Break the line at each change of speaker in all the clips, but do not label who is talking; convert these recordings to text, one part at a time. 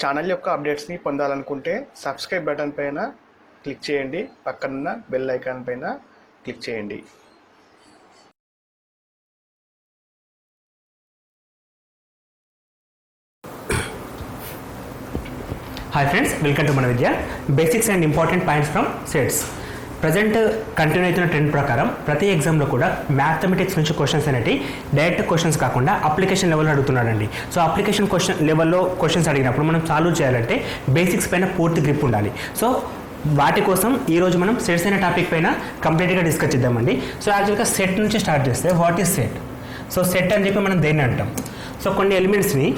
Channel యొక్క అప్డేట్స్ని పొందాలనుకుంటే subscribe button పైన క్లిక్ చేయండి, పక్కనున్న బెల్ ఐకాన్ పైన క్లిక్ చేయండి.
Hi friends, welcome to Mana Vidya. Basics and important points from sets. Present continue అవుతున్న ట్రెండ్ ప్రకారం ప్రతి ఎగ్జామ్లో కూడా మ్యాథమెటిక్స్ నుంచి క్వశ్చన్స్ అనేవి డైరెక్ట్ క్వశ్చన్స్ కాకుండా అప్లికేషన్ లెవెల్లో అడుగుతున్నాడండి. సో అప్లికేషన్ క్వశ్చన్ లెవెల్లో క్వశ్చన్స్ అడిగినప్పుడు మనం సాల్వ్ చేయాలంటే బేసిక్స్ పైన పూర్తి గ్రిప్ ఉండాలి. సో వాటి కోసం ఈరోజు మనం సెట్స్ అనే టాపిక్ పైన కంప్లీట్గా డిస్కస్ చేద్దామండి. సో యాక్చువల్గా సెట్ నుంచి స్టార్ట్ చేస్తే what is set? So set అని చెప్పి మనం దేన్ని అంటాం? సో కొన్ని ఎలిమెంట్స్ని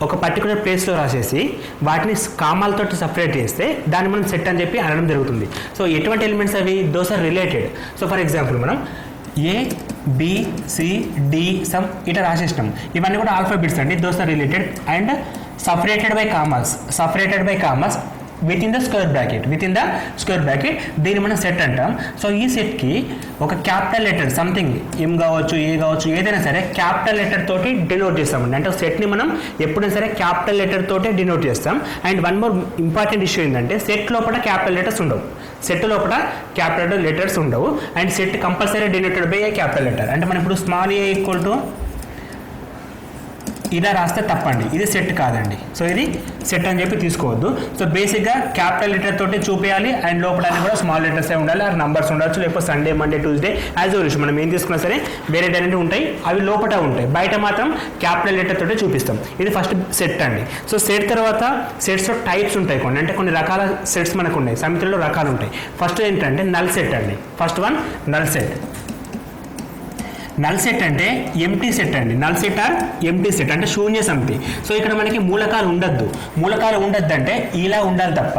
ఒక పర్టికులర్ ప్లేస్లో రాసేసి వాటిని కామాలతో సపరేట్ చేస్తే దాన్ని మనం సెట్ అని చెప్పి అనడం జరుగుతుంది. సో ఎటువంటి ఎలిమెంట్స్ అవి? Those are related. So for example మనం A B C D some ఇట్లా రాసేసినాం. ఇవన్నీ కూడా ఆల్ఫాబెట్స్ అండి. Those are related and separated by commas with in the square bracket దీన్ని మనం సెట్ అంటాం. సో ఈ సెట్కి ఒక క్యాపిటల్ లెటర్ సంథింగ్ ఎం కావచ్చు, ఏ కావచ్చు, ఏదైనా సరే క్యాపిటల్ లెటర్ తోటి డినోట్ చేస్తామండి. అంటే సెట్ని మనం ఎప్పుడైనా సరే క్యాపిటల్ లెటర్ తోటే డినోట్ చేస్తాం. And one more important issue ఏంటంటే సెట్ లోపల క్యాపిటల్ లెటర్స్ ఉండవు. And set compulsory denoted by A capital letter. అంటే మనం ఇప్పుడు స్మాల్ ఏ ఈక్వల్ టు ఇలా రాస్తే తప్పండి, ఇది సెట్ కాదండి. సో ఇది సెట్ అని చెప్పి తీసుకోవద్దు. సో బేసిక్గా క్యాపిటల్ లెటర్ తోటి చూపించాలి అండ్ లోపల కూడా స్మాల్ లెటర్సే ఉండాలి. ఆ నంబర్స్ ఉండొచ్చు, లేకపోతే Sunday, Monday, Tuesday as usual మనం ఏం తీసుకున్నా సరే వేరే డైరెక్ట్ ఉంటాయి, అవి లోపల ఉంటాయి, బయట మాత్రం క్యాపిటల్ లెటర్ తోటి చూపిస్తాం. ఇది ఫస్ట్ సెట్ అండి. సో సెట్ తర్వాత సెట్స్లో టైప్స్ ఉంటాయి కొన్ని, అంటే కొన్ని రకాల సెట్స్ మనకు ఉన్నాయి, సమితిలో రకాలు ఉంటాయి. ఫస్ట్ ఏంటంటే నల్ సెట్ అండి. First one null set. Null set అంటే ఎంటీ సెట్ అండి. Null set or empty set అంటే శూన్య సమితి. సో ఇక్కడ మనకి మూలకాలు ఉండద్దు అంటే ఇలా ఉండాలి తప్ప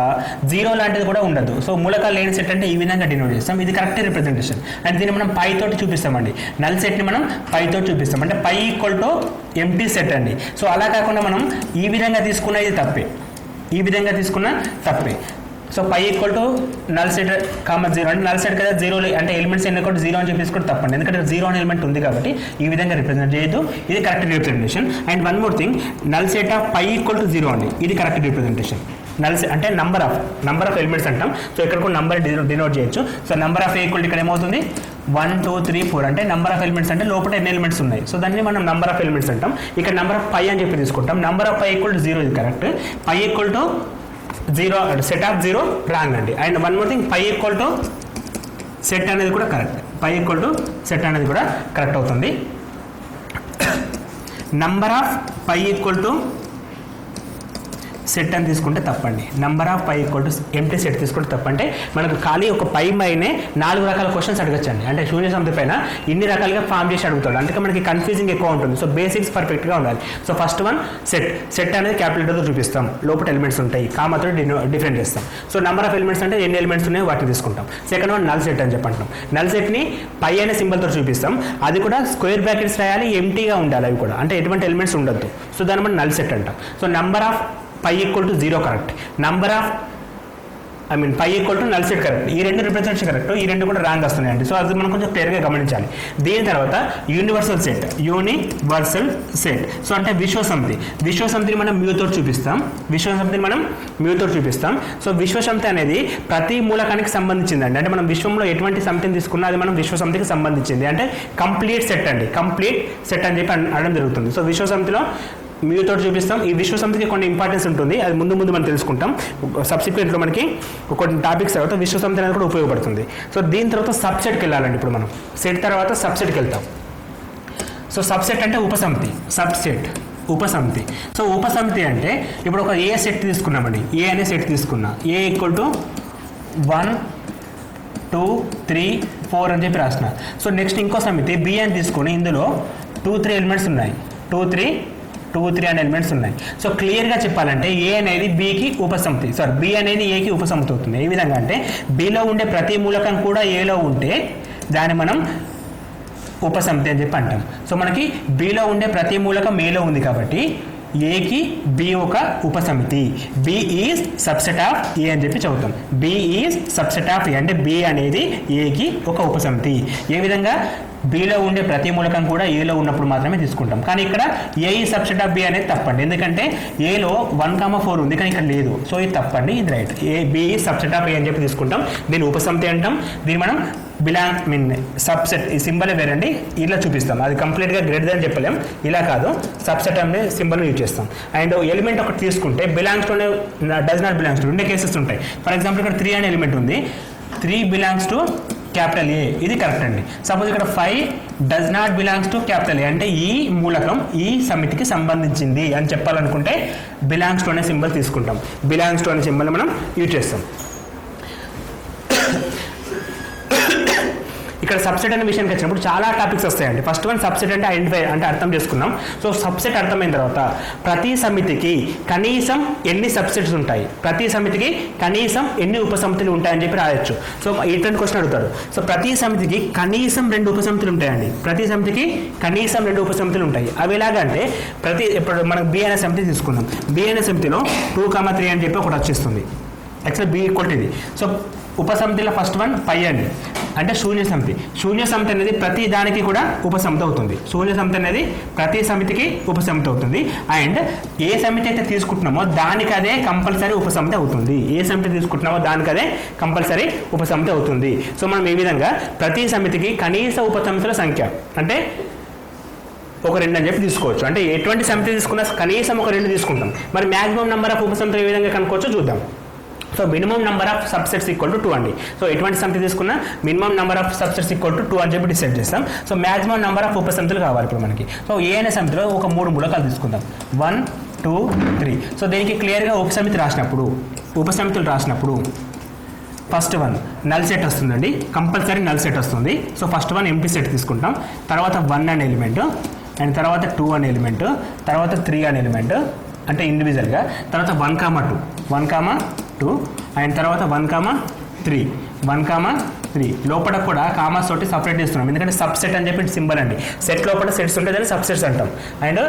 జీరో లాంటిది కూడా ఉండదు. సో మూలకాలు లేని సెట్ అంటే ఈ విధంగా డినోట్ చేస్తాం. ఇది కరెక్ట్ రిప్రజెంటేషన్. అండ్ దీన్ని మనం పై తోటి చూపిస్తామండి. నల్ సెట్ని మనం పై తోటి చూపిస్తాం. అంటే phi equal to empty set అండి. సో అలా కాకుండా మనం ఈ విధంగా తీసుకున్న ఇది తప్పే. So phi equal to null set common zero అంటే నల్ సెట్ కదా, జీరో అంటే ఎలిమెంట్స్ ఎన్ని కూడా జీరో అని చెప్పి తీసుకుంటే తప్పండి. ఎందుకంటే జీరో అనే ఎలిమెంట్ ఉంది కాబట్టి ఈ విధంగా రిప్రజెంట్ చేయొద్దు. ఇది correct representation. And one more thing, null set of phi equal to zero అండి. ఇది కరెక్ట్ రిప్రజెంటేషన్. నల్ సెట్ అంటే నంబర్ ఆఫ్ ఎలిమెంట్స్ అంటాం. సో ఇక్కడ కూడా నంబర్ డినోట్ చేయొచ్చు. సో నంబర్ ఆఫ్ ఈక్వల్ ఇక్కడ ఏమవుతుంది 1 2 3 4 అంటే నంబర్ ఆఫ్ ఎలిమెంట్స్ అంటే లోపల ఎన్ని ఎలిమెంట్స్ ఉన్నాయి. సో దాన్ని మనం నంబర్ ఆఫ్ ఎలిమెంట్స్ అంటాం. ఇక్కడ నంబర్ ఆఫ్ పై అని చెప్పి తీసుకుంటాం. Number of phi equal to zero ఇది correct. Phi equal to zero set of zero wrong అండి. And one more thing, phi equal to set అనేది కూడా కరెక్ట్ అవుతుంది. Number of phi equal to set అని తీసుకుంటే తప్పండి. Number of phi equal to empty set తీసుకుంటే తప్పంటే మనకు ఖాళీ ఒక పై పైనే 4 రకాల క్వశ్చన్స్ అడగచ్చండి. అంటే శూన్య సమితి పైన ఇన్ని రకాలుగా ఫామ్ చేసి అడుగుతాడు. అందుకే మనకి కన్ఫ్యూజింగ్ ఎక్కువ ఉంటుంది. సో బేసిక్స్ పర్ఫెక్ట్గా ఉండాలి. సో ఫస్ట్ వన్ సెట్ అనేది క్యాపిటల్తో చూపిస్తాం, లోపల ఎలిమెంట్స్ ఉంటాయి, కామాతో డిఫరెంట్ చేస్తాం. సో నెంబర్ ఆఫ్ ఎలిమెంట్స్ అంటే ఎన్ని ఎలిమెంట్స్ ఉన్నాయో వాటిని తీసుకుంటాం. సెకండ్ వన్ నల్ సెట్ అని చెప్పంటాం. నల్ సెట్ని పై అనే సింబల్తో చూపిస్తాం. అది కూడా స్క్వేర్ బ్రాకెట్స్ రాయాలి, ఎంటీగా ఉండాలి, అవి కూడా అంటే ఎటువంటి ఎలిమెంట్స్ ఉండొద్దు. సో దాన్ని మనం నల్ సెట్ అంటాం. So number of phi equal to zero correct, phi equal to null set correct. ఈ రెండు రిప్రజెంటేషన్ కరెక్ట్, ఈ రెండు కూడా రాంగ్ వస్తున్నాయండి. సో అది మనం కొంచెం క్లియర్గా గమనించాలి. దీని తర్వాత యూనివర్సల్ సెట్. సో అంటే విశ్వసమితిని మనం మ్యూతో చూపిస్తాం. సో విశ్వసమితి అనేది ప్రతి మూలకానికి సంబంధించిందండి. అంటే మనం విశ్వంలో ఎటువంటి సమితిని తీసుకున్నా అది మనం విశ్వసమితికి సంబంధించింది. అంటే కంప్లీట్ సెట్ అని చెప్పి అనడం జరుగుతుంది. సో విశ్వసమితిలో మ్యూతో చూపిస్తాం. ఈ విశ్వసమితికి కొన్ని ఇంపార్టెన్స్ ఉంటుంది, అది ముందు మనం తెలుసుకుంటాం. సబ్సిక్వెంట్లో మనకి కొన్ని టాపిక్స్ తర్వాత విశ్వసమితి అనేది కూడా ఉపయోగపడుతుంది. సో దీని తర్వాత సబ్సెట్కి వెళ్ళాలండి. ఇప్పుడు మనం సెట్ తర్వాత సబ్సెట్కి వెళ్తాం. సో సబ్సెట్ అంటే ఉపసమితి. సో ఉపసమితి అంటే ఇప్పుడు ఒక ఏ సెట్ తీసుకున్నామండి. ఏ అనే సెట్ తీసుకున్నా. ఏ ఈక్వల్ టు 1 2 3 4 అని చెప్పి రాసిన. సో నెక్స్ట్ ఇంకో సమితి బి అని తీసుకొని ఇందులో 2 3 ఎలిమెంట్స్ ఉన్నాయి. 2 3 అనే ఎలిమెంట్స్ ఉన్నాయి. సో క్లియర్గా చెప్పాలంటే ఏ అనేది బికి ఉపసమితి, బి అనేది ఏకి ఉపసమితి అవుతుంది. ఏ విధంగా అంటే బిలో ఉండే ప్రతి మూలకం కూడా ఏలో ఉంటే దాన్ని మనం ఉపసమితి అని చెప్పి అంటాం. సో మనకి బిలో ఉండే ప్రతి మూలకం ఏలో ఉంది కాబట్టి ఏకి బి ఒక ఉపసమితి, B is subset of A అని చెప్పి చదువుతాం. బి ఈజ్ సబ్సెట్ ఆఫ్ ఏ అంటే బి అనేది ఏకి ఒక ఉపసమితి. ఏ విధంగా బిలో ఉండే ప్రతి మూలకం కూడా ఏలో ఉన్నప్పుడు మాత్రమే తీసుకుంటాం. కానీ ఇక్కడ ఏ ఈ సబ్సెట్ ఆఫ్ బి అనేది తప్పండి, ఎందుకంటే ఏలో 1,4 ఉంది కానీ ఇక్కడ లేదు. సో ఇది తప్పండి, ఇది right. A B subset of A అని చెప్పి తీసుకుంటాం. దీన్ని ఉపసమితి అంటాం. దీన్ని మనం సబ్సెట్, ఈ సింబల్ వేరండి, ఇలా చూపిస్తాం. అది కంప్లీట్గా గ్రేటర్ దాన్ చెప్పలేం, ఇలా కాదు, సబ్సెట్ అనే సింబల్ యూజ్ చేస్తాం. అండ్ ఎలిమెంట్ ఒకటి తీసుకుంటే belongs to, does not belongs to, రెండే కేసెస్ ఉంటాయి. ఫర్ ఎగ్జాంపుల్ ఇక్కడ 3 అనే ఎలిమెంట్ ఉంది, 3 బిలాంగ్స్ టు క్యాపిటల్ ఏ, ఇది కరెక్ట్ అండి. సపోజ్ ఇక్కడ 5 does not belongs to capital ఏ అంటే ఈ మూలకం ఈ సమితికి సంబంధించింది అని చెప్పాలనుకుంటే బిలాంగ్స్ టు అనే సింబల్ తీసుకుంటాం. బిలాంగ్స్ టు అనే సింబల్ మనం యూజ్ చేస్తాం. ఇక్కడ సబ్సెట్ అనే విషయానికి వచ్చినప్పుడు చాలా టాపిక్స్ వస్తాయండి. ఫస్ట్ వన్ సబ్సెట్ అంటే ఐడెంటిఫై అంటే అర్థం చేసుకున్నాం. సో సబ్సెట్ అర్థమైన తర్వాత ప్రతి సమితికి కనీసం ఎన్ని సబ్సెట్స్ ఉంటాయి, ప్రతి సమితికి కనీసం ఎన్ని ఉపసమితులు ఉంటాయని చెప్పి రాయొచ్చు. సో ఇటువంటి క్వశ్చన్ అడుగుతారు. సో ప్రతి సమితికి కనీసం 2 ఉపసమితులు ఉంటాయండి. ప్రతి సమితికి కనీసం 2 ఉపసమితులు ఉంటాయి. అవి ఎలాగంటే ఇప్పుడు మనకు బి అనే సమితి తీసుకుందాం. బి అనే సమితిలో 2,3 అని చెప్పి ఒకటి వచ్చేస్తుంది. యాక్చువల్ బి ఈక్వల్ ఇది. సో ఉపసమితిలో ఫస్ట్ వన్ పై అండి, అంటే శూన్య సమితి. శూన్య సమితి అనేది ప్రతి దానికి కూడా ఉపసమితి అవుతుంది. శూన్య సమితి అనేది ప్రతి సమితికి ఉపసమితి అవుతుంది. అండ్ ఏ సమితి అయితే తీసుకుంటున్నామో దానికి అదే కంపల్సరీ ఉపసమితి అవుతుంది. ఏ సమితి తీసుకుంటున్నామో దానికి అదే కంపల్సరీ ఉపసమితి అవుతుంది. సో మనం ఈ విధంగా ప్రతి సమితికి కనీస ఉపసమితుల సంఖ్య అంటే ఒక 2 అని చెప్పి తీసుకోవచ్చు. అంటే ఎటువంటి సమితి తీసుకున్నా కనీసం ఒక 2 తీసుకుంటాం. మరి మ్యాక్సిమం నెంబర్ ఆఫ్ ఉపసమితులు ఏ విధంగా కనుక్కోవచ్చో చూద్దాం. So minimum number of subsets equal to 2 అండి. సో ఎటువంటి సమితి తీసుకున్నా minimum number of subsets equal to 2 అని చెప్పి డిసైడ్ చేస్తాం. సో మ్యాక్సిమం నెంబర్ ఆఫ్ ఉపసమితులు కావాలి ఇప్పుడు మనకి. సో ఏ అనే సమితిలో ఒక 3 మూలకాలు తీసుకుందాం, 1, 2, 3. సో దీనికి క్లియర్గా ఉపసమితులు రాసినప్పుడు ఫస్ట్ వన్ నల్ సెట్ వస్తుందండి, కంపల్సరీ నల్ సెట్ వస్తుంది. So first one empty set తీసుకుంటాం. తర్వాత 1 అనే ఎలిమెంట్, అండ్ తర్వాత 2 అనే ఎలిమెంట్, తర్వాత 3 అనే ఎలిమెంట్ అంటే ఇండివిజువల్గా, తర్వాత 1,2 అండ్ తర్వాత 1,3 లోపల కూడా కామాస్ తోటి సపరేట్ చేస్తున్నాం, ఎందుకంటే సబ్సెట్ అని చెప్పి సింబల్ అండి. సెట్ లోపల సెట్స్ ఉంటే దాన్ని సబ్సెట్స్ అంటాం. అండ్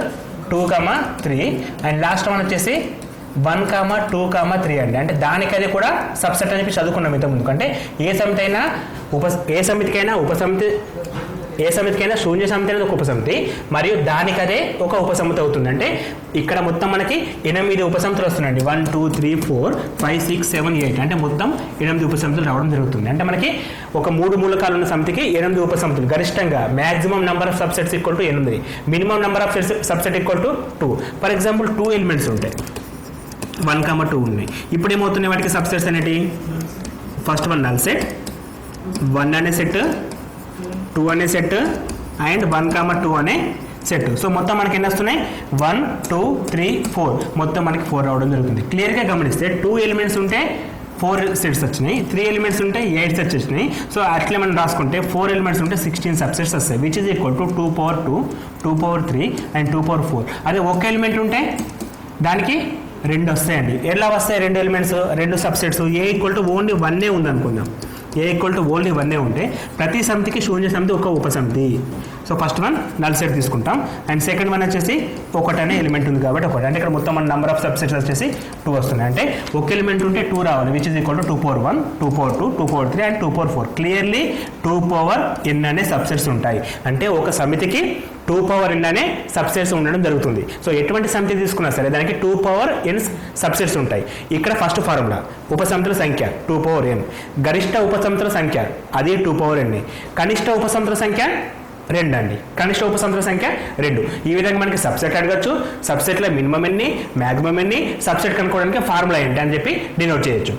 2,3 అండ్ లాస్ట్ వన్ వచ్చేసి 1,2,3 అండి. అంటే దానికి అది కూడా సబ్సెట్ అని చెప్పి చదువుకున్నాం ఇంతకుముందు. అంటే ఏ సమితికైనా శూన్య సమితి అనేది ఒక ఉపసమితి మరియు దానికదే ఒక ఉపసమితి అవుతుంది. అంటే ఇక్కడ మొత్తం మనకి 8 ఉపసమితులు వస్తున్నాయండి. 1, 2, 3, 4, 5, 6, 7, 8 అంటే మొత్తం 8 ఉపసమితులు రావడం జరుగుతుంది. అంటే మనకి ఒక 3 మూలకాలు ఉన్న సమితికి 8 ఉపసమితులు. గరిష్టంగా maximum number of subsets equal to 8, minimum number of subset equal to 2. For example 2 elements ఉంటాయి, 1,2 ఉన్నాయి. ఇప్పుడు ఏమవుతున్నాయి వాటికి సబ్సెట్స్ అనేటి? ఫస్ట్ వన్ నల్ సెట్, 1 అనే సెట్, 2 అనే సెట్ అండ్ 1,2 అనే సెట్. సో మొత్తం మనకి ఎన్ని వస్తున్నాయి? 1, 2, 3, 4 మొత్తం మనకి 4 రావడం జరుగుతుంది. క్లియర్గా గమనిస్తే 2 ఎలిమెంట్స్ ఉంటే 4 సెట్స్ వచ్చినాయి, 3 ఎలిమెంట్స్ ఉంటే 8 సెట్స్ వచ్చినాయి. సో అట్లే మనం రాసుకుంటే 4 ఎలిమెంట్స్ ఉంటే 16 సబ్సెట్స్ వస్తాయి, which is equal to 2/2, 2/3 and 2/4. అదే ఒక ఎలిమెంట్ ఉంటే దానికి 2 వస్తాయండి. ఎలా వస్తాయి 2 elements, 2 subsets? A equal to only 1 ఉంది అనుకుందాం. ఏ ఈక్వల్ టు ఓన్లీ 1 ఉంటే ప్రతి సమితికి శూన్య సమితి ఒక ఉపసమితి. So first one null set తీసుకుంటాం అండ్ సెకండ్ వన్ వచ్చేసి 1 అనే ఎలిమెంట్ ఉంది కాబట్టి 1. అంటే ఇక్కడ మొత్తం మన నెంబర్ ఆఫ్ సబ్సెట్స్ వచ్చేసి 2 వస్తున్నాయి. అంటే ఒక ఎలిమెంట్ ఉంటే 2 రావాలి, which is equal to 2/1, 2/2, 2/3 and 2/4. Clearly 2n అనే సబ్సెట్స్ ఉంటాయి. అంటే ఒక సమితికి 2n అనే సబ్సెట్స్ ఉండడం జరుగుతుంది. సో ఎటువంటి సమితి తీసుకున్నా సరే దానికి 2n సబ్సెట్స్ ఉంటాయి. ఇక్కడ ఫస్ట్ ఫార్ములా ఉపసమితుల సంఖ్య 2n, గరిష్ట ఉపసమితుల సంఖ్య అది 2n, కనిష్ట ఉపసమితుల సంఖ్య 2 అండి. కనిష్ట ఉపసమితుల సంఖ్య 2. ఈ విధంగా మనకి సబ్సెట్ అడగచ్చు, సబ్సెట్లో మినిమం ఎన్ని, మ్యాక్సిమం ఎన్ని, సబ్సెట్ కనుక్కోవడానికి ఫార్ములా ఏంటి అని చెప్పి డినోట్ చేయొచ్చు.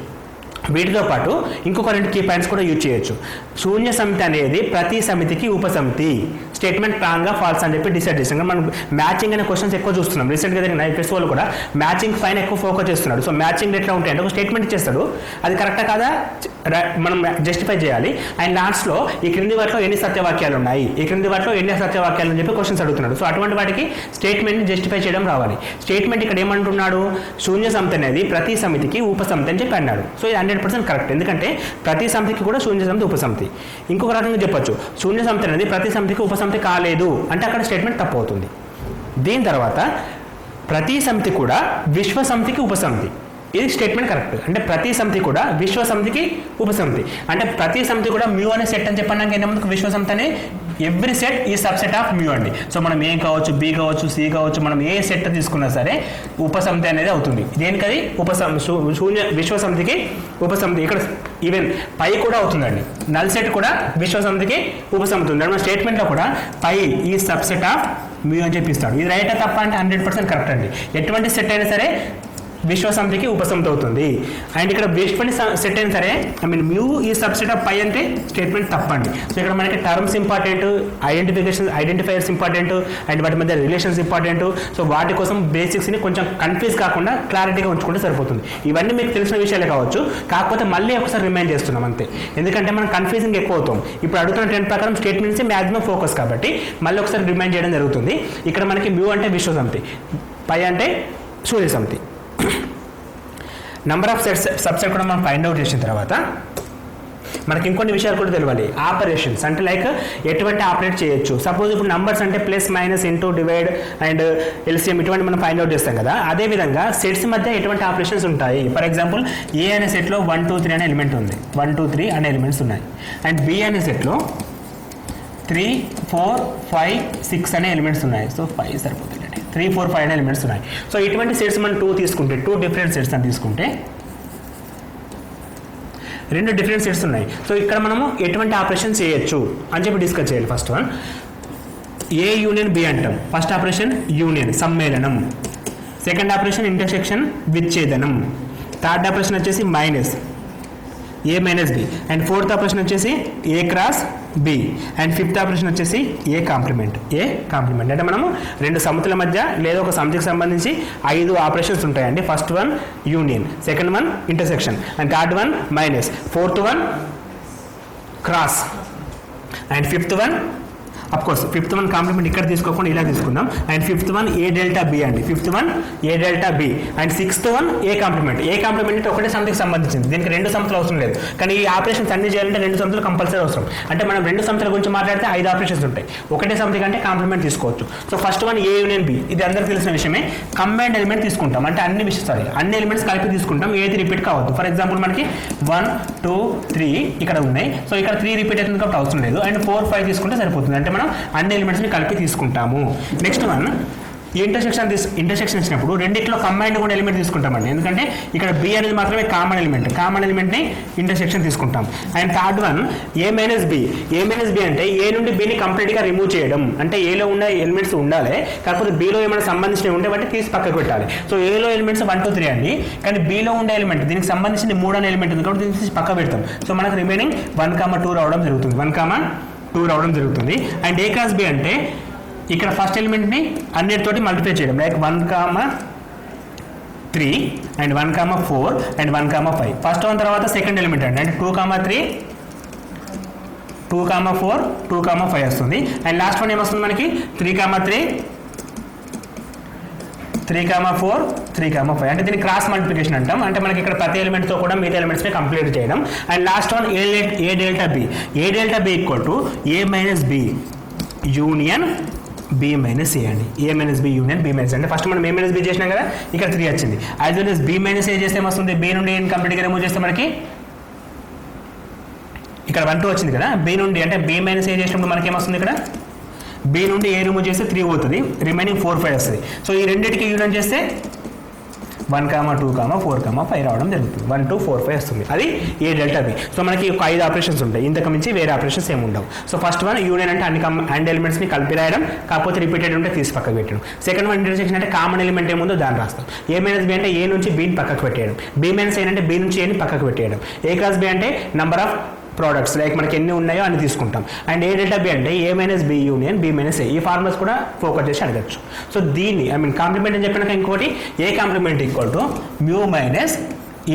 వీటితో పాటు ఇంకొక 2 కీ పాయింట్స్ కూడా యూజ్ చేయొచ్చు. శూన్య సమితి అనేది ప్రతి సమితికి ఉపసమితి. స్టేట్మెంట్ రాంగ్ గా ఫాల్స్ అని చెప్పి డిసైడ్ చేస్తాం. మనం మ్యాచింగ్ అనే క్వశ్చన్స్ ఎక్కువ చూస్తున్నాం. రీసెంట్గా జరిగిన ఫెస్టివల్ కూడా మ్యాచింగ్ పైన ఎక్కువ ఫోకస్ చేస్తున్నాడు. సో మ్యాచింగ్ ఎట్లా ఉంటాయి అంటే ఒక స్టేట్మెంట్ ఇచ్చేస్తాడు, అది కరెక్టా కాదా మనం జస్టిఫై చేయాలి. అండ్ లాస్ట్లో ఈ క్రింది వాటిలో ఎన్ని సత్యవాక్యాలు ఉన్నాయి, ఈ క్రింది వాటిలో ఎన్ని సత్యవాక్యాలు అని చెప్పి క్వశ్చన్స్ అడుగుతున్నాడు. సో అటువంటి వాటికి స్టేట్మెంట్ జస్టిఫై చేయడం రావాలి. స్టేట్మెంట్ ఇక్కడ ఏమంటున్నాడు, శూన్య సమితి అనేది ప్రతి సమితికి ఉపసమితి అని చెప్పి అన్నాడు. సో ఇది 100% కరెక్ట్, ఎందుకంటే ప్రతి సమితికి కూడా శూన్య సమితి ఉపసమితి. ఇంకొక రకంగా చెప్పొచ్చు, శూన్య సమితి అనేది ప్రతి సమితికి ఉపసమితి కాలేదు అంటే అక్కడ స్టేట్మెంట్ తప్పు అవుతుంది. దీని తర్వాత ప్రతి సమితి కూడా విశ్వ సమితికి ఉపసమితి. ఇది స్టేట్మెంట్ కరెక్ట్. అంటే ప్రతి సమితి కూడా విశ్వ సమితికి ఉపసమితి. అంటే ప్రతి సమితి కూడా మ్యూ అనే సెట్ అని చెప్పడానికి ఏంటంటే విశ్వ సమితి అనే ఎవ్రీ సెట్ ఈ సబ్సెట్ ఆఫ్ మ్యూ అండి. సో మనం ఏ కావచ్చు, బి కావచ్చు, సి కావచ్చు, మనం ఏ సెట్ తీసుకున్నా సరే ఉపసమితి అనేది అవుతుంది. దేనికది విశ్వ సమితికి ఉపసమితి. ఇక్కడ ఈవెన్ పై కూడా అవుతుందండి. నల్ సెట్ కూడా విశ్వ సమితికి ఉపసమితి ఉంది. మన స్టేట్మెంట్లో కూడా పై ఈ సబ్సెట్ ఆఫ్ మ్యూ అని చెప్పిస్తాడు. ఇది రైట్ తప్ప అంటే 100% కరెక్ట్ అండి. ఎటువంటి సెట్ అయినా సరే విశ్వ సమితికి ఉపసమితి అవుతుంది. అండ్ ఇక్కడ విశ్వని సెట్ అయినా సరే మ్యూ ఈ సబ్సెట్ ఆఫ్ పై అంటే స్టేట్మెంట్ తప్పండి. సో ఇక్కడ మనకి terms important, identifiers important, and వాటి మధ్య రిలేషన్స్ ఇంపార్టెంట్. సో వాటి కోసం బేసిక్స్ని కొంచెం కన్ఫ్యూజ్ కాకుండా క్లారిటీగా ఉంచుకుంటే సరిపోతుంది. ఇవన్నీ మీకు తెలిసిన విషయాలే కావచ్చు, కాకపోతే మళ్ళీ ఒకసారి రిమైండ్ చేస్తున్నాం అంతే. ఎందుకంటే మనం కన్ఫ్యూజింగ్ ఎక్కువ అవుతాం. ఇప్పుడు అడుగుతున్న ట్రెండ్ ప్రకారం స్టేట్మెంట్స్ మ్యాక్సిమం ఫోకస్ కాబట్టి మళ్ళీ ఒకసారి రిమైండ్ చేయడం జరుగుతుంది. ఇక్కడ మనకి మ్యూ అంటే విశ్వ సమితి, పై అంటే సూర్య సమితి. నంబర్ ఆఫ్ సబ్సెట్ కూడా మనం ఫైండ్ అవుట్ చేసిన తర్వాత మనకి ఇంకొన్ని విషయాలు కూడా తెలియాలి. ఆపరేషన్స్ అంటే లైక్ ఎటువంటి ఆపరేట్ చేయొచ్చు. సపోజ్ ఇప్పుడు నంబర్స్ అంటే plus, minus, into, divide and LCM ఇటువంటి మనం ఫైండ్ అవుట్ చేస్తాం కదా. అదేవిధంగా సెట్స్ మధ్య ఎటువంటి ఆపరేషన్స్ ఉంటాయి. ఫర్ ఎగ్జాంపుల్ ఏ అనే సెట్లో 1 2 3 అనే ఎలిమెంట్ ఉంది. 1 2 3 అనే ఎలిమెంట్స్ ఉన్నాయి. అండ్ బి అనే సెట్లో 3 4 5 6 అనే ఎలిమెంట్స్ ఉన్నాయి. సో 5 సరిపోతుంది. 3 4 5 అనే ఎలిమెంట్స్ ఉన్నాయి. సో ఇటువంటి సెట్స్ మనం 2 తీసుకుంటే 2 డిఫరెంట్ సెట్స్ అని తీసుకుంటే 2 డిఫరెంట్ సెట్స్ ఉన్నాయి. సో ఇక్కడ మనము ఎటువంటి ఆపరేషన్ చేయొచ్చు అని చెప్పి డిస్కస్ చేయాలి. First one A union B అంటాం. ఫస్ట్ ఆపరేషన్ యూనియన్ సమ్మేళనం, సెకండ్ ఆపరేషన్ ఇంటర్సెక్షన్ విచ్ఛేదనం, థర్డ్ ఆపరేషన్ వచ్చేసి minus A minus B, and fourth operation వచ్చేసి A cross B, and fifth operation వచ్చేసి ఏ కాంప్లిమెంట్. అంటే మనము 2 సమితుల మధ్య లేదా ఒక సమితికి సంబంధించి 5 ఆపరేషన్స్ ఉంటాయండి. First one union, second one intersection, and third one minus, fourth one cross, and fifth one of course fifth one complement ఇక్కడ తీసుకోకుండా ఇలా తీసుకుందాం. And fifth one A delta B అండి. Fifth one A delta B, and sixth one A complement. A complement అంటే ఒకటే సమితికి సంబంధించింది. దీనికి 2 సమితులు అవసరం లేదు. కానీ ఈ ఆపరేషన్స్ అన్ని చేయాలంటే 2 సమితులు కంపల్సరీ అవసరం. అంటే మనం 2 సమితుల గురించి మాట్లాడితే 5 ఆపరేషన్స్ ఉంటాయి. ఒకటే సమితి అంటే కాంప్లిమెంట్ తీసుకోవచ్చు. So first one A union B, ఇది అందరికీ తెలిసిన విషయమే. కంబైన్డ్ ఎలిమెంట్ తీసుకుంటాం అంటే అన్ని ఎలిమెంట్స్ కలిపి తీసుకుంటాం. ఏది రిపీట్ కావద్దు. ఫర్ ఎగ్జాంపుల్ మనకి 1 2 3 ఇక్కడ ఉన్నాయి. సో ఇక్కడ 3 రిపీట్ అవుతుంది కాబట్టి అవసరం లేదు. అండ్ 4 5 తీసుకుంటే సరిపోతుంది. అంటే మనం అన్ని ఎలిమెంట్స్ కలిపి తీసుకుంటాము. నెక్స్ట్ వన్ ఇంటర్సెక్షన్ ఇచ్చినప్పుడు రెండిట్లో కంబైన్డ్ కూడా ఎలిమెంట్ తీసుకుంటామండి. ఎందుకంటే ఇక్కడ బి అనేది మాత్రమే కామన్ ఎలిమెంట్ని ఇంటర్సెక్షన్ తీసుకుంటాం. And third one A minus B అంటే ఏ నుండి బిని కంప్లీట్గా రిమూవ్ చేయడం. అంటే ఏలో ఉన్న ఎలిమెంట్స్ ఉండాలి, కాకపోతే బిలో ఏమైనా సంబంధించినవి ఉంటే బట్టి తీసి పక్కకు పెట్టాలి. సో ఏలో ఎలిమెంట్స్ 1 2 3 అండి, కానీ బిలో ఉండే ఎలిమెంట్ దీనికి సంబంధించిన 3 అనే ఎలిమెంట్ ఉంది కాబట్టి దీన్ని తీసి పక్క పెడతాం. సో మనకు రిమైనింగ్ 1 2 రావడం జరుగుతుంది. 1 2 రావడం జరుగుతుంది. అండ్ ఏ క్రాస్ బి అంటే ఇక్కడ ఫస్ట్ ఎలిమెంట్ని అన్నిటితోటి మల్టిప్లై చేయడం. Like 1 3 and 1 4 and 1 5. First one తర్వాత సెకండ్ ఎలిమెంట్ అండి. అంటే 2 3 2 4 2 5 వస్తుంది. అండ్ లాస్ట్ వన్ ఏమొస్తుంది మనకి 3 3 3 4 3 5. అంటే దీన్ని క్రాస్ మల్టిప్లికేషన్ అంటాం. అంటే మనకి ఇక్కడ ప్రతి ఎలిమెంట్తో కూడా మిగతా ఎలిమెంట్స్ని కంప్లీట్ చేయడం. And last one A delta B equal to A minus B union B minus A అండి. A minus B union B minus. అంటే ఫస్ట్ మనం ఏ మైనస్ బి చేసినాం కదా, ఇక్కడ 3 వచ్చింది. As well B minus A చేస్తే ఏమొస్తుంది, బి నుండి ఏం కంప్లీట్గా రిమూవ్ చేస్తే మనకి ఇక్కడ 1 2 వచ్చింది కదా. బి నుండి అంటే బి మైనస్ ఏ చేసినప్పుడు మనకి ఏమొస్తుంది, ఇక్కడ బి నుండి ఏ రిమూవ్ చేస్తే 3 పోతుంది, రిమైనింగ్ 4 5 వస్తుంది. సో ఈ రెండింటికి యూనియన్ చేస్తే 1 2 4 5 రావడం జరుగుతుంది. 1 2 4 5 వస్తుంది. అది ఏ డెల్టా బి. సో మనకి ఒక 5 ఆపరేషన్స్ ఉంటాయి. ఇంతకు మించి వేరే ఆపరేషన్స్ ఏమి ఉండవు. సో ఫస్ట్ వన్ యూనియన్ అంటే అన్ని ఎలిమెంట్స్ని కలిపి రాయడం, కాకపోతే రిపీటెడ్ ఉంటే తీసి పక్కకు పెట్టడం. సెకండ్ వన్ ఇంటర్సెక్షన్ అంటే కామన్ ఎలిమెంట్ ఏముందో దాన్ని రాస్తాం. ఏ మైనస్ బి అంటే ఏ నుంచి బిని పక్కకు పెట్టేయడం. బి మైనస్ ఏ అంటే బి నుంచి ఏని పక్కకు పెట్టేయడం. ఏ క్రాస్ బి అంటే నంబర్ ఆఫ్ ప్రోడక్ట్స్ లైక్ మనకి ఎన్ని ఉన్నాయో అన్ని తీసుకుంటాం. అండ్ ఏ డెల్టా బి అంటే A minus B union B minus A. ఈ ఫార్ములాస్ కూడా ఫోకస్ చేసి అడగచ్చు. సో దీన్ని కాంప్లిమెంట్ అని చెప్పినాక ఇంకోటి A complement equal to mu minus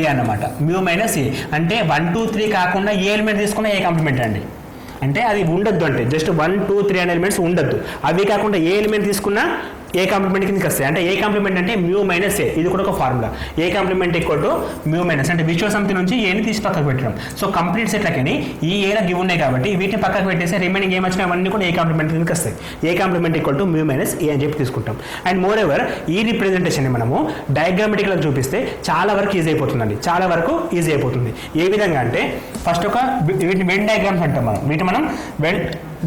A అన్నమాట. మ్యూ మైనస్ ఏ అంటే 1 2 3 కాకుండా ఏ ఎలిమెంట్ తీసుకున్నా ఏ కాంప్లిమెంట్ అండి. అంటే అది ఉండొద్దు, అంటే జస్ట్ 1 2 3 అనే ఎలిమెంట్స్ ఉండొద్దు. అవి కాకుండా ఏ ఎలిమెంట్ తీసుకున్నా ఏ కాంప్లిమెంట్ కిందకి వస్తాయి. అంటే ఏ కాంప్లిమెంట్ అంటే మ్యూ మైనస్ ఏ, ఇది కూడా ఒక formula. A complement equal to mu minus అంటే విశ్వ సమితి నుంచి ఏని తీసి పక్కకు పెట్టడం. సో కంప్లీట్ సెట్లకి ఈ ఏలా గివ్ ఉన్నాయి కాబట్టి వీటిని పక్కకు పెట్టేస్తే రిమైనింగ్ ఏం వచ్చినా అవన్నీ కూడా ఏ కాంప్లిమెంట్ కిందకి వస్తాయి. A complement equal to mu minus A అని చెప్పి తీసుకుంటాం. అండ్ మోర్ ఎవర్ ఈ రిప్రజెంటేషన్ మనము డయాగ్రామెటిక్లో చూపిస్తే చాలా వరకు ఈజీ అయిపోతుందండి, చాలా వరకు ఈజీ అయిపోతుంది. ఏ విధంగా అంటే ఫస్ట్ ఒక వీటిని వెన్ డయాగ్రామ్స్ అంటాం మనం, వీటిని మనం వెన్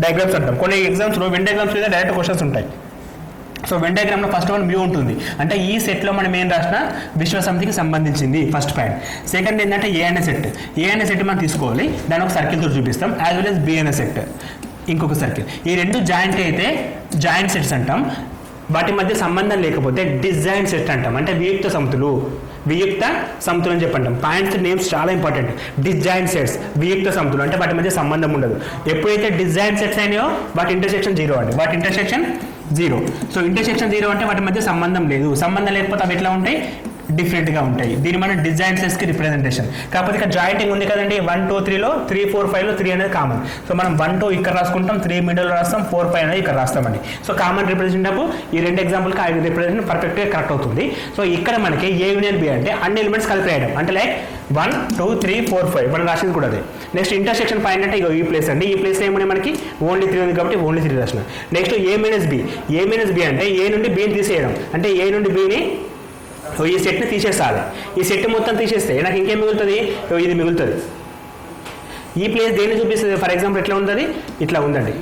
డయాగ్రామ్స్ అంటాం. కొన్ని ఎగ్జామ్స్లో వెన్ డయాగ్రామ్స్ మీద డైరెక్ట్ క్వశ్చన్స్ ఉంటాయి. సో వెన్ డయాగ్రామ్లో ఫస్ట్ వన్ మ్యూ ఉంటుంది, అంటే ఈ సెట్లో మనం ఏం రాసినా విశ్వ సమితికి సంబంధించింది ఫస్ట్ పాయింట్. సెకండ్ ఏంటంటే ఏ అనే సెట్, ఏ అనే సెట్ మనం తీసుకోవాలి, దాని ఒక సర్కిల్తో చూపిస్తాం. యాజ్ వెల్ as బి అనే సెట్ ఇంకొక సర్కిల్. ఈ రెండు జాయింట్ అయితే జాయింట్ సెట్స్ అంటాం. వాటి మధ్య సంబంధం లేకపోతే డిజాయింట్ సెట్ అంటాం, అంటే వియుక్త సమితులు. వియుక్త సమితులు అని చెప్పంటాం. పాయింట్స్ నేమ్స్ చాలా ఇంపార్టెంట్. డిజాయింట్ సెట్స్, వియుక్త సమితులు అంటే వాటి మధ్య సంబంధం ఉండదు. ఎప్పుడైతే డిజాయింట్ సెట్స్ అయినాయో వాటి ఇంటర్సెక్షన్ 0 అండి, వాటి ఇంటర్సెక్షన్ 0. సో ఇంటర్సెక్షన్ 0 అంటే వాటి మధ్య సంబంధం లేదు. సంబంధం లేకపోతే అవి ఎట్లా ఉంటాయి, డిఫరెంట్గా ఉంటాయి. దీని మనం డిజాయింట్ సెట్స్కి రిప్రజెంటేషన్. కాకపోతే ఇక్కడ జాయింటింగ్ ఉంది కదండి, 1 2 3లో 3 4 5లో 3 అనేది కామన్. సో మనం 1 2 ఇక్కడ రాసుకుంటాం, 3 మిడిల్లో రాస్తాం, 4 5 అనేది ఇక్కడ రాస్తామండి. సో కామన్ రిప్రజెంట్ అప్పుడు ఈ రెండు ఎగ్జాంపుల్కి ఆ రిప్రజెంట్ పర్ఫెక్ట్గా కరెక్ట్ అవుతుంది. సో ఇక్కడ మనకి ఏ యూనియన్ బి అంటే అన్ని ఎలిమెంట్స్ కలిపి రాయడం, అంటే లైక్ 1 2 3 4 5 మనం రాసింది కూడా అదే. నెక్స్ట్ ఇంటర్సెక్షన్ పాయింట్ అంటే ఈ ప్లేస్ అండి, ఈ ప్లేస్ ఏమన్నా మనకి ఓన్లీ 3 ఉంది కాబట్టి ఓన్లీ 3 రాసిన. నెక్స్ట్ ఏ మైనస్ బి, ఏ మైనస్ బి అంటే ఏ నుండి బిని తీసేయడం, అంటే ఏ నుండి బిని ఈ సెట్ని తీసేసాలి. ఈ సెట్ మొత్తం తీసేస్తే నాకు ఇంకేం మిగులుతుంది, ఇది మిగులుతుంది. ఈ ప్లేస్ దేన్ని చూపిస్తుంది, ఫర్ ఎగ్జాంపుల్ ఎట్లా ఉంటుంది, ఇట్లా ఉందండి,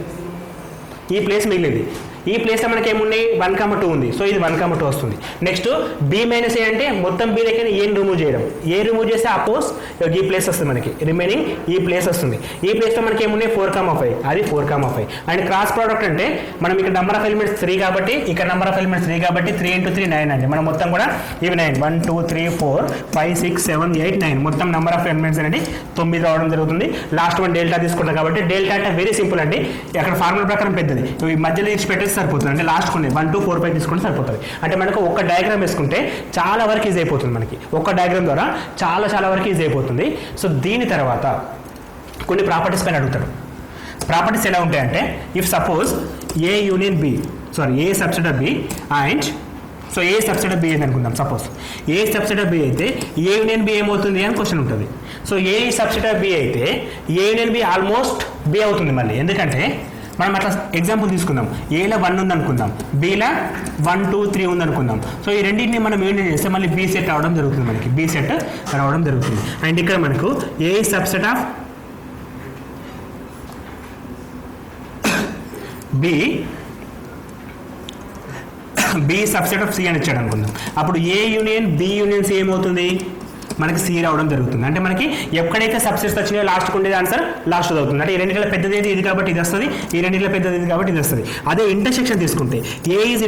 ఈ ప్లేస్ మిగిలింది. ఈ ప్లేస్లో మనకి ఏమున్నాయి 1 2 ఉంది. సో ఇది 1 2 వస్తుంది. నెక్స్ట్ బి మైనస్ ఏ అంటే మొత్తం బి దగ్గర ఏం రిమూవ్ చేయడం, ఏ రిమూవ్ చేస్తే అపోజ్ ఈ ప్లేస్ వస్తుంది మనకి, రిమైనింగ్ ఈ ప్లేస్ వస్తుంది. ఈ ప్లేస్లో మనకి ఏమున్నాయి 4 5, అది 4 5. అండ్ క్రాస్ ప్రోడక్ట్ అంటే మనం ఇక్కడ నెంబర్ ఆఫ్ ఎలిమెంట్స్ 3 కాబట్టి ఇక్కడ నెంబర్ ఆఫ్ ఎలిమెంట్స్ 3 కాబట్టి 3 × 3 9 అండి. మనం మొత్తం కూడా ఇవి 9 1 2 3 4 5 6 7 8 9 మొత్తం నెంబర్ ఆఫ్ ఎలిమెంట్స్ అనేది 9 రావడం జరుగుతుంది. లాస్ట్ వన్ డెల్టా తీసుకుంటాం కాబట్టి డెల్టా అంటే వెరీ సింపుల్ అండి, అక్కడ ఫార్ములా ప్రకారం పెద్దది, ఈ మధ్యలో ఇచ్చి పెట్టేసి సరిపోతుంది. అంటే లాస్ట్ కొన్ని 1 2 4 5 తీసుకుంటే సరిపోతుంది. అంటే మనకు ఒక డయాగ్రామ్ వేసుకుంటే చాలా వరకు ఈజీ అయిపోతుంది. మనకి ఒక డయాగ్రామ్ ద్వారా చాలా వరకు ఈజీ అయిపోతుంది. సో దీని తర్వాత కొన్ని ప్రాపర్టీస్ పైన అడుగుతాడు. ప్రాపర్టీస్ ఎలా ఉంటాయంటే if suppose A union B, sorry A subset of B and so A subset of B అని అనుకుందాం. Suppose A subset of B అయితే ఏ యూనియన్ బి ఏమవుతుంది అని క్వశ్చన్ ఉంటుంది. So A subset of B అయితే A union B almost B అవుతుంది మళ్ళీ, ఎందుకంటే మనం అట్లా ఎగ్జాంపుల్ తీసుకుందాం. ఏలో 1 ఉంది అనుకుందాం, బీలో 1 2 3 ఉంది అనుకుందాం. సో ఈ రెండింటిని మనం యూనియన్ చేస్తే మళ్ళీ బి సెట్ రావడం జరుగుతుంది, మనకి బి సెట్ రావడం జరుగుతుంది. అండ్ ఇక్కడ మనకు A subset of B B subset of C అని ఇచ్చాడు అనుకుందాం. అప్పుడు A union B union C ఏమవుతుంది, మనకి సి రావడం జరుగుతుంది. అంటే మనకి ఎక్కడైతే సబ్సెట్స్ వచ్చినాయో లాస్ట్కి ఉండేది ఆన్సర్ లాస్ట్ అవుతుంది. అంటే ఈ రెండింటిలో పెద్దది ఇది కాబట్టి ఇది వస్తుంది, ఈ రెండింటిలో పెద్దది ఇది కాబట్టి ఇది వస్తుంది. అదే ఇంటర్సెక్షన్ తీసుకుంటే ఏ ఈజ్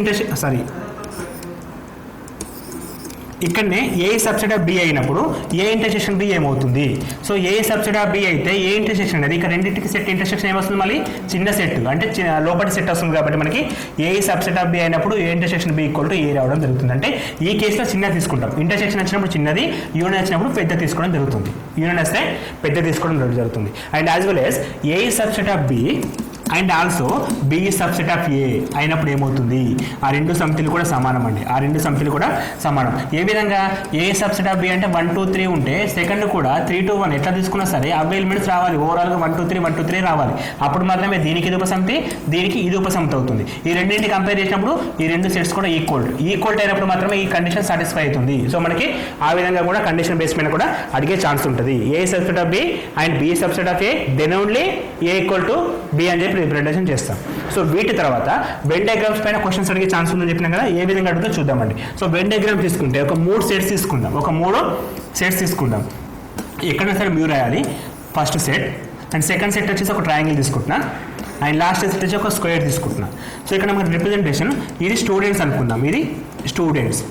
ఇక్కడనే ఏ సబ్సెట్ ఆఫ్ బి అయినప్పుడు ఏ ఇంటర్సెక్షన్ బి ఏమవుతుంది. So A subset of B అయితే ఏ ఇంటర్సెక్షన్ అనేది ఇక్కడ రెండింటికి సెట్ ఇంటర్సెక్షన్ ఏమొస్తుంది, మళ్ళీ చిన్న సెట్ అంటే లోపలి సెట్ వస్తుంది కాబట్టి మనకి ఏ సబ్సెట్ ఆఫ్ బి అయినప్పుడు A intersection B equal to A రావడం జరుగుతుంది. అంటే ఈ కేసులో చిన్నది తీసుకుంటాం, ఇంటర్సెక్షన్ వచ్చినప్పుడు చిన్నది, యూనియన్ వచ్చినప్పుడు పెద్ద తీసుకోవడం జరుగుతుంది. యూనియన్ వస్తే పెద్ద తీసుకోవడం జరుగుతుంది. And as well as A subset of B and also B subset of A అయినప్పుడు ఏమవుతుంది, ఆ రెండు సమితులు కూడా సమానం అండి, ఆ రెండు సమితులు కూడా సమానం. ఏ విధంగా ఏ సబ్సెట్ ఆఫ్ బి అంటే 1 2 3 ఉంటే సెకండ్ కూడా 3 2 1 ఎట్లా తీసుకున్నా సరే అవే ఎలిమెంట్స్ రావాలి, ఓవరాల్గా 1 2 3 1 2 3 రావాలి. అప్పుడు మాత్రమే దీనికి ఇది ఉపసమితి, దీనికి ఇది ఉపసమితి అవుతుంది. ఈ రెండింటిని కంపేర్ చేసినప్పుడు ఈ రెండు సెట్స్ కూడా ఈక్వల్ అయినప్పుడు మాత్రమే ఈ కండిషన్ సాటిస్ఫై అవుతుంది. సో మనకి ఆ విధంగా కూడా కండిషన్ బేస్ మీద కూడా అడిగే ఛాన్స్ ఉంటుంది. A subset of B and B subset of A then only A equal to B అని చెప్పి రిప్రజెంటేషన్ చేస్తాం. సో వీటి తర్వాత వెన్ డయాగ్రామ్స్ పైన క్వశ్చన్స్ అడిగే ఛాన్స్ ఉందని చెప్పినాం కదా, ఏ విధంగా అడుగుతో చూద్దామండి. సో వెన్ డయాగ్రామ్ తీసుకుంటే ఒక 3 సెట్స్ తీసుకుందాం, ఒక 3 సెట్స్ తీసుకుందాం. ఎక్కడైనా సరే మ్యూ రాయాలి first set, and second set వచ్చేసి ఒక ట్రయాంగిల్ తీసుకుంటున్నా, అండ్ లాస్ట్ సెట్ వచ్చి ఒక స్క్వేర్ తీసుకుంటున్నా. సో ఇక్కడ మనకి రిప్రజెంటేషన్ ఇది స్టూడెంట్స్ అనుకుందాం, ఇది స్టూడెంట్స్,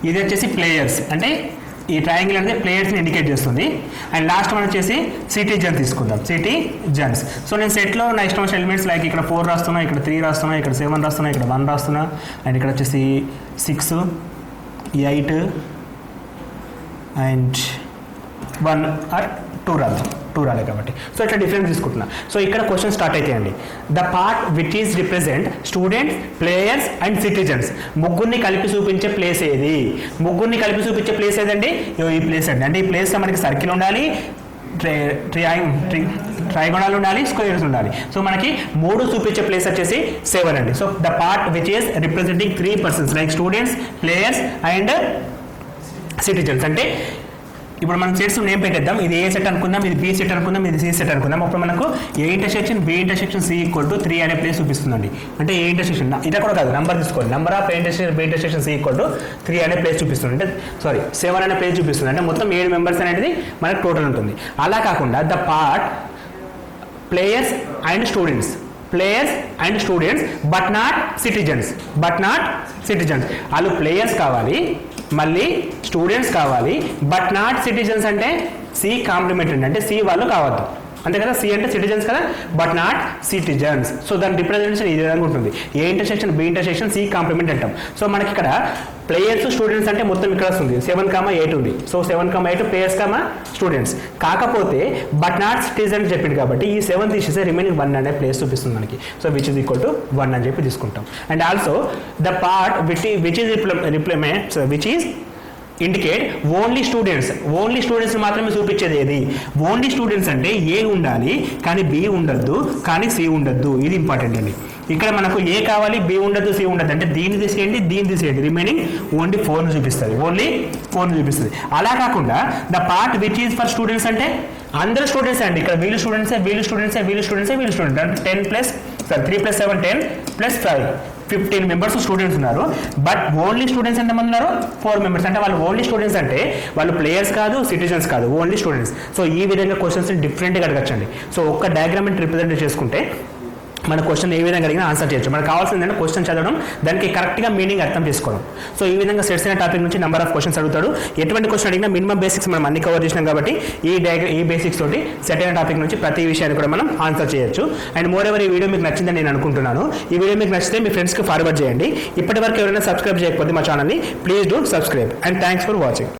ఇది వచ్చేసి ప్లేయర్స్, అంటే ఈ ట్రయాంగిల్ అనేది ప్లేయర్స్ని ఇండికేట్ చేస్తుంది. అండ్ లాస్ట్ మనం వచ్చేసి సిటిజన్ తీసుకుందాం, సిటిజన్స్. సో నేను సెట్లో నా ఇష్టం వచ్చిన ఎలిమెంట్స్ లైక్ ఇక్కడ 4 రాస్తున్నా, ఇక్కడ 3 రాస్తున్నా, ఇక్కడ 7 రాస్తున్నా, ఇక్కడ 1 రాస్తున్నా, అండ్ ఇక్కడ వచ్చేసి 6 8 అండ్ 1 ఆర్ 2 రాద్దాం. 2 రాలే కాబట్టి. సో ఇట్లా డిఫరెన్స్ తీసుకుంటున్నా. సో ఇక్కడ క్వశ్చన్ స్టార్ట్ అవుతాయండి. The part which is represent students, players and citizens. ముగ్గురిని కలిపి చూపించే ప్లేస్ ఏది? ముగ్గురిని కలిపి చూపించే ప్లేస్ ఏదండి? ఈ ప్లేస్ అండి. అంటే ఈ ప్లేస్లో మనకి సర్కిల్ ఉండాలి, ట్రైగోనల్ ఉండాలి, స్క్వేర్స్ ఉండాలి. సో మనకి 3 చూపించే ప్లేస్ వచ్చేసి 7 అండి. So the part which is representing 3 persons like students, players and citizens. అంటే ఇప్పుడు మనం సెట్స్ నేమ్ పెట్టేద్దాం. ఇది ఏ సెట్ అనుకుందాం, ఇది బి సెట్ అనుకుందాం, ఇది సి సెట్ అనుకుందాం. అప్పుడు మనకు A intersection B intersection C equal to 3 అనే ప్లేస్ చూపిస్తుందండి. అంటే ఏ ఇంటర్సెక్షన్ ఇట్లా కూడా కాదు, నంబర్ తీసుకోండి. Number of A intersection B intersection C equal to 3 అనే ప్లేస్ చూపిస్తుంది. అంటే 7 అనే ప్లేస్ చూపిస్తుంది. అంటే మొత్తం 7 మెంబర్స్ అనేది మనకు టోటల్ ఉంటుంది. అలా కాకుండా the part players and students, players and students but not citizens, వాళ్ళు ప్లేయర్స్ కావాలి, మళ్ళీ స్టూడెంట్స్ కావాలి, బట్ నాట్ సిటిజన్స్. అంటే సి కాంప్లిమెంట్ అంటే సి వాళ్ళు కావద్దు, అంతే కదా. సి అంటే సిటిజన్స్ కదా, బట్ నాట్ సిటిజన్స్. సో దాని రిప్రజెంటేషన్ ఈ విధంగా ఉంటుంది. A intersection B intersection C complement అంటాం. సో మనకి ఇక్కడ ప్లేయర్స్ స్టూడెంట్స్ అంటే మొత్తం ఇక్కడ వస్తుంది 7,8 ఉంది. So 7,8 players, students. కాకపోతే బట్ నాట్ సిటిజన్ చెప్పింది కాబట్టి ఈ 7 తీసేస్తే రిమైనింగ్ 1 అనే ప్లేస్ చూపిస్తుంది మనకి. So which is equal to 1 అని చెప్పి తీసుకుంటాం. And also the part which is indicate only students మాత్రమే చూపించేది ఏది? ఓన్లీ స్టూడెంట్స్ అంటే ఏ ఉండాలి కానీ బి ఉండద్దు, కానీ సి ఉండద్దు. ఇది ఇంపార్టెంట్ అండి. ఇక్కడ మనకు ఏ కావాలి, బి ఉండద్దు, సి ఉండద్దు. అంటే దీన్ని తీసేయండి, రిమైనింగ్ ఓన్లీ 4 చూపిస్తుంది. అలా కాకుండా the part which is for students అంటే అందరు స్టూడెంట్స్ అండి. ఇక్కడ వీళ్ళు స్టూడెంట్స్ అంటే 3 + 7 10 + 5 15 మెంబర్స్ స్టూడెంట్స్ ఉన్నారు. బట్ ఓన్లీ స్టూడెంట్స్ ఎంతమంది ఉన్నారు? 4 మెంబర్స్. అంటే వాళ్ళు ఓన్లీ స్టూడెంట్స్ అంటే వాళ్ళు ప్లేయర్స్ కాదు, సిటిజన్స్ కాదు, ఓన్లీ స్టూడెంట్స్. సో ఈ విధంగా క్వశ్చన్స్ డిఫరెంట్గా అడగచ్చండి. సో ఒక్క డయాగ్రామ్ రిప్రజెంట్ చేసుకుంటే మన క్వశ్చన్ ఏ విధంగా అడిగినా ఆన్సర్ చేయొచ్చు. మనకు కావాల్సిందంటే క్వశ్చన్ చదవడం, దానికి కరెక్ట్గా మీనింగ్ అర్థం చేసుకోవడం. సో ఈ విధంగా సెట్స్ అనే టాపిక్ నుంచి నెంబర్ ఆఫ్ క్వశ్చన్స్ అడుగుతాడు. ఎటువంటి క్వశ్చన్ అడిగినా మినిమం బేసిక్స్ మనం అన్ని కవర్ చేసినాం కాబట్టి ఈ బేసిక్స్ తోటి సెట్ అయిన టాపిక్ నుంచి ప్రతి విషయాన్ని కూడా మనం ఆన్సర్ చేయొచ్చు. అండ్ మోర్ ఎవర్ ఈ వీడియో మీకు నచ్చిందని నేను అనుకుంటున్నాను. ఈ వీడియో మీకు నచ్చితే మీ ఫ్రెండ్స్కి ఫార్వర్డ్ చేయండి. ఇప్పటివరకు ఎవరైనా సబ్స్క్రైబ్ చేయకపోతే మా ఛానల్ని please do subscribe. And thanks for watching.